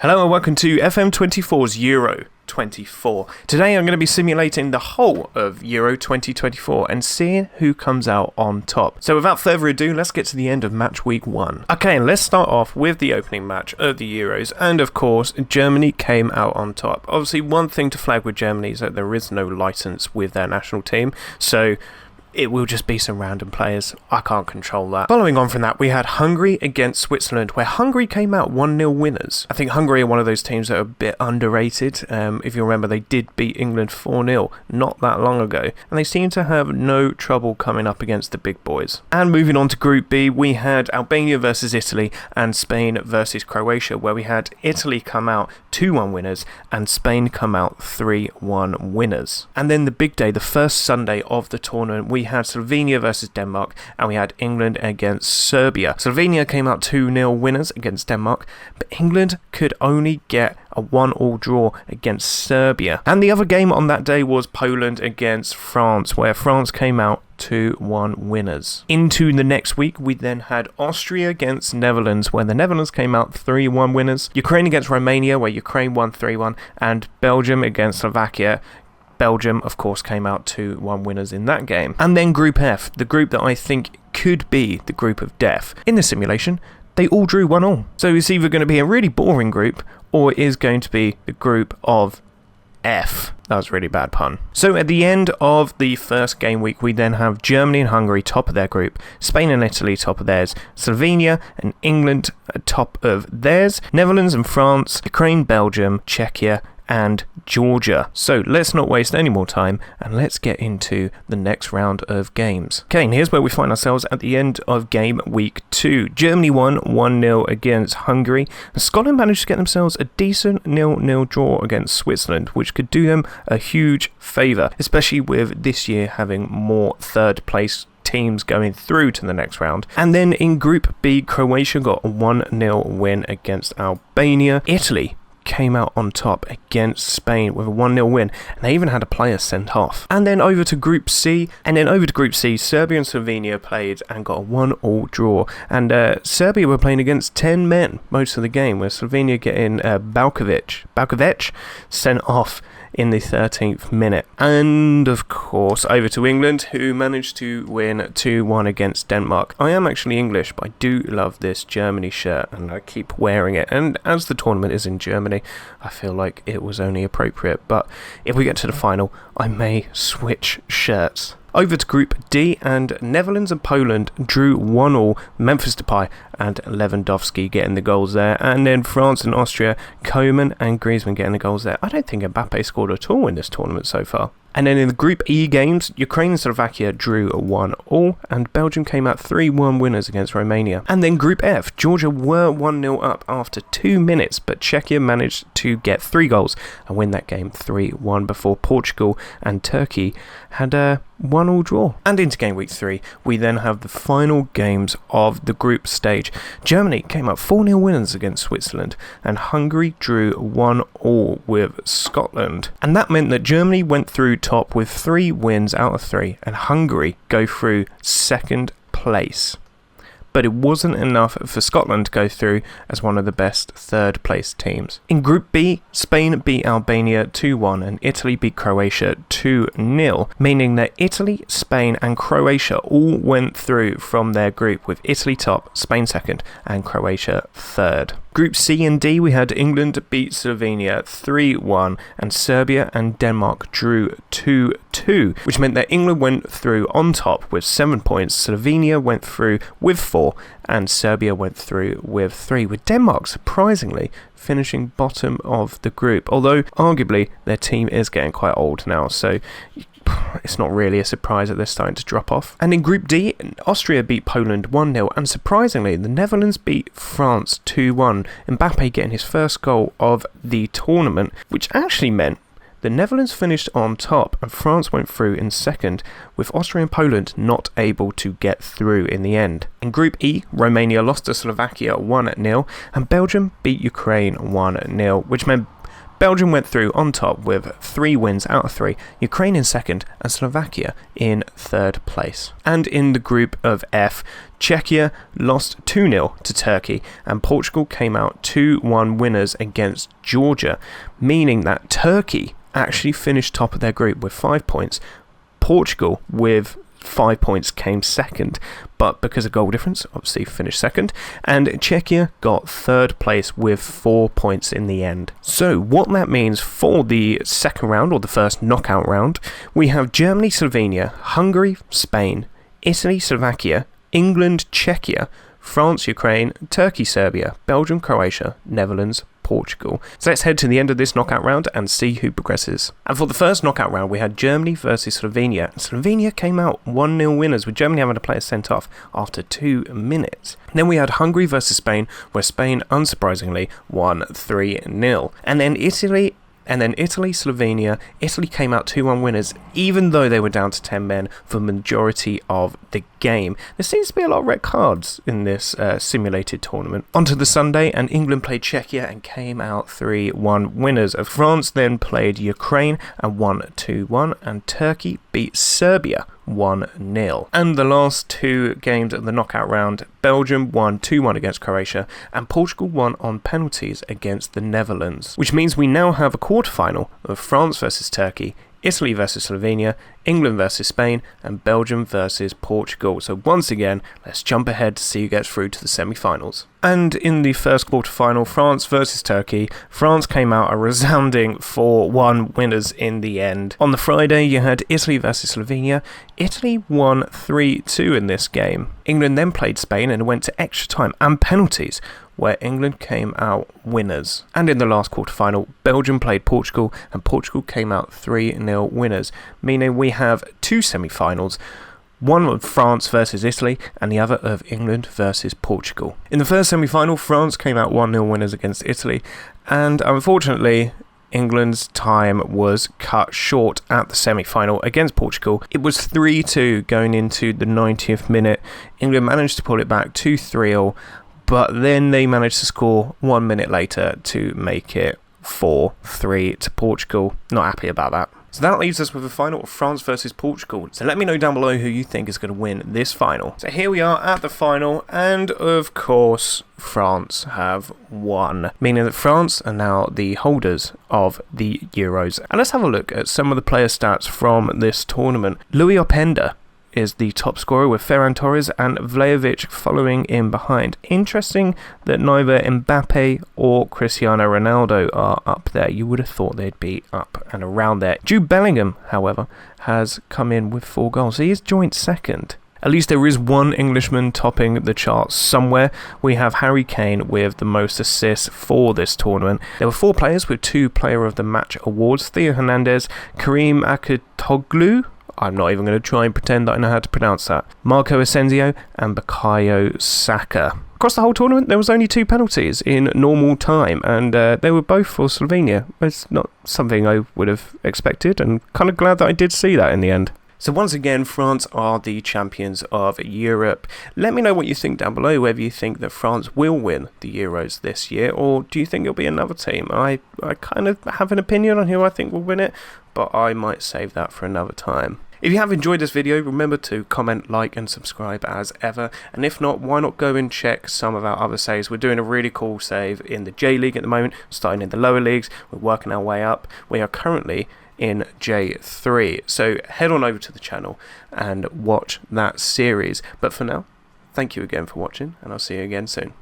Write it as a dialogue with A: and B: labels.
A: Hello and welcome to FM24's Euro 24. Today I'm going to be simulating the whole of Euro 2024 and seeing who comes out on top. So without further ado, let's get to the end of match week 1. Okay, let's start off with the opening match of the Euros, and of course Germany came out on top. Obviously one thing to flag with Germany is that there is no license with their national team, so it will just be some random players. I can't control that. Following on from that, we had Hungary against Switzerland, where Hungary came out 1-0 winners. I think Hungary are one of those teams that are a bit underrated. If you remember, they did beat England 4-0 not that long ago, and they seem to have no trouble coming up against the big boys. And moving on to Group B, we had Albania versus Italy and Spain versus Croatia, where we had Italy come out 2-1 winners and Spain come out 3-1 winners. And then the big day, the first Sunday of the tournament, we had Slovenia versus Denmark, and we had England against Serbia. Slovenia came out 2-0 winners against Denmark, but England could only get a 1-1 draw against Serbia. And the other game on that day was Poland against France, where France came out 2-1 winners. Into the next week, we then had Austria against Netherlands, where the Netherlands came out 3-1 winners. Ukraine against Romania, where Ukraine won 3-1, and Belgium against Slovakia. Belgium, of course, came out 2-1 winners in that game. And then Group F, the group that I think could be the group of death. In the simulation, they all drew 1-1. So it's either going to be a really boring group, or it is going to be the group of F. That was a really bad pun. So at the end of the first game week, we then have Germany and Hungary top of their group, Spain and Italy top of theirs, Slovenia and England top of theirs, Netherlands and France, Ukraine, Belgium, Czechia, and Georgia. So let's not waste any more time and let's get into the next round of games. Okay, and here's where we find ourselves at the end of game week 2. Germany won 1-0 against Hungary, and Scotland managed to get themselves a decent 0-0 draw against Switzerland, which could do them a huge favour, especially with this year having more third place teams going through to the next round. And then in Group B, Croatia got a 1-0 win against Albania. Italy came out on top against Spain with a 1-0 win, and they even had a player sent off. And then over to Group C, Serbia and Slovenia played and got a 1-1 draw, and Serbia were playing against 10 men most of the game, with Slovenia getting Balkovic sent off in the 13th minute. And of course over to England, who managed to win 2-1 against Denmark. I am actually English, but I do love this Germany shirt and I keep wearing it, and as the tournament is in Germany, I feel like it was only appropriate, but if we get to the final, I may switch shirts. Over to Group D, and Netherlands and Poland drew 1-1, Memphis Depay and Lewandowski getting the goals there, and then France and Austria, Koeman and Griezmann getting the goals there. I don't think Mbappe scored at all in this tournament so far. And then in the Group E games, Ukraine and Slovakia drew 1-1, and Belgium came out 3-1 winners against Romania. And then Group F, Georgia were 1-0 up after 2 minutes, but Czechia managed to get 3 goals and win that game 3-1 before Portugal and Turkey had a 1-1 draw. And into game week 3, we then have the final games of the group stage. Germany came out 4-0 winners against Switzerland, and Hungary drew 1-1 with Scotland. And that meant that Germany went through top with 3 wins out of 3, and Hungary go through second place. But it wasn't enough for Scotland to go through as one of the best third place teams. In Group B, Spain beat Albania 2-1 and Italy beat Croatia 2-0, meaning that Italy, Spain and Croatia all went through from their group, with Italy top, Spain second and Croatia third. Group C and D, we had England beat Slovenia 3-1 and Serbia and Denmark drew 2-2, which meant that England went through on top with 7 points, Slovenia went through with 4 and Serbia went through with 3, with Denmark surprisingly finishing bottom of the group, although arguably their team is getting quite old now, so it's not really a surprise that they're starting to drop off. And in Group D, Austria beat Poland 1-0, and surprisingly, the Netherlands beat France 2-1, Mbappe getting his first goal of the tournament, which actually meant the Netherlands finished on top and France went through in second, with Austria and Poland not able to get through in the end. In Group E, Romania lost to Slovakia 1-0, and Belgium beat Ukraine 1-0, which meant Belgium went through on top with 3 wins out of 3, Ukraine in second and Slovakia in third place. And in the group of F, Czechia lost 2-0 to Turkey and Portugal came out 2-1 winners against Georgia, meaning that Turkey actually finished top of their group with 5 points. Portugal with 5 points came second, but because of goal difference, obviously finished second, and Czechia got third place with 4 points in the end. So what that means for the second round, or the first knockout round, we have Germany, Slovenia, Hungary, Spain, Italy, Slovakia, England, Czechia, France, Ukraine, Turkey, Serbia, Belgium, Croatia, Netherlands, Portugal. So let's head to the end of this knockout round and see who progresses. And for the first knockout round, we had Germany versus Slovenia. Slovenia came out 1-0 winners, with Germany having a player sent off after 2 minutes. Then we had Hungary versus Spain, where Spain unsurprisingly won 3-0. And then Italy, Slovenia. Italy came out 2-1 winners, even though they were down to 10 men for the majority of the game. There seems to be a lot of red cards in this simulated tournament. Onto the Sunday, and England played Czechia and came out 3-1 winners. France then played Ukraine and won 2-1, and Turkey beat Serbia 1-0. And the last 2 games of the knockout round, Belgium won 2-1 against Croatia and Portugal won on penalties against the Netherlands, which means we now have a quarter-final of France versus Turkey, Italy versus Slovenia, England versus Spain, and Belgium versus Portugal. So once again, let's jump ahead to see who gets through to the semi-finals. And in the first quarter-final, France versus Turkey, France came out a resounding 4-1 winners in the end. On the Friday, you had Italy versus Slovenia. Italy won 3-2 in this game. England then played Spain and went to extra time and penalties, where England came out winners. And in the last quarter-final, Belgium played Portugal and Portugal came out 3-0 winners, meaning we have 2 semi-finals, one of France versus Italy and the other of England versus Portugal. In the first semi-final, France came out 1-0 winners against Italy, and unfortunately England's time was cut short at the semi-final against Portugal. It was 3-2 going into the 90th minute. England managed to pull it back to 3-0, but then they managed to score 1 minute later to make it 4-3 to Portugal. Not happy about that. So that leaves us with a final of France versus Portugal. So let me know down below who you think is going to win this final. So here we are at the final, and of course France have won, meaning that France are now the holders of the Euros. And let's have a look at some of the player stats from this tournament. Louis Openda is the top scorer, with Ferran Torres and Vlahovic following in behind. Interesting that neither Mbappe or Cristiano Ronaldo are up there. You would have thought they'd be up and around there. Jude Bellingham, however, has come in with 4 goals. He is joint second. At least there is one Englishman topping the charts somewhere. We have Harry Kane with the most assists for this tournament. There were 4 players with 2 Player of the Match awards: Theo Hernandez, Karim Aktoglu, I'm not even going to try and pretend that I know how to pronounce that, Marco Asensio, and Bukayo Saka. Across the whole tournament, there was only 2 penalties in normal time, and they were both for Slovenia. It's not something I would have expected, and kind of glad that I did see that in the end. So once again, France are the champions of Europe. Let me know what you think down below, whether you think that France will win the Euros this year, or do you think it'll be another team? I kind of have an opinion on who I think will win it, but I might save that for another time. If you have enjoyed this video, remember to comment, like and subscribe as ever, and if not, why not go and check some of our other saves. We're doing a really cool save in the J League at the moment, starting in the lower leagues, we're working our way up. We are currently in J3, so head on over to the channel and watch that series. But for now, thank you again for watching, and I'll see you again soon.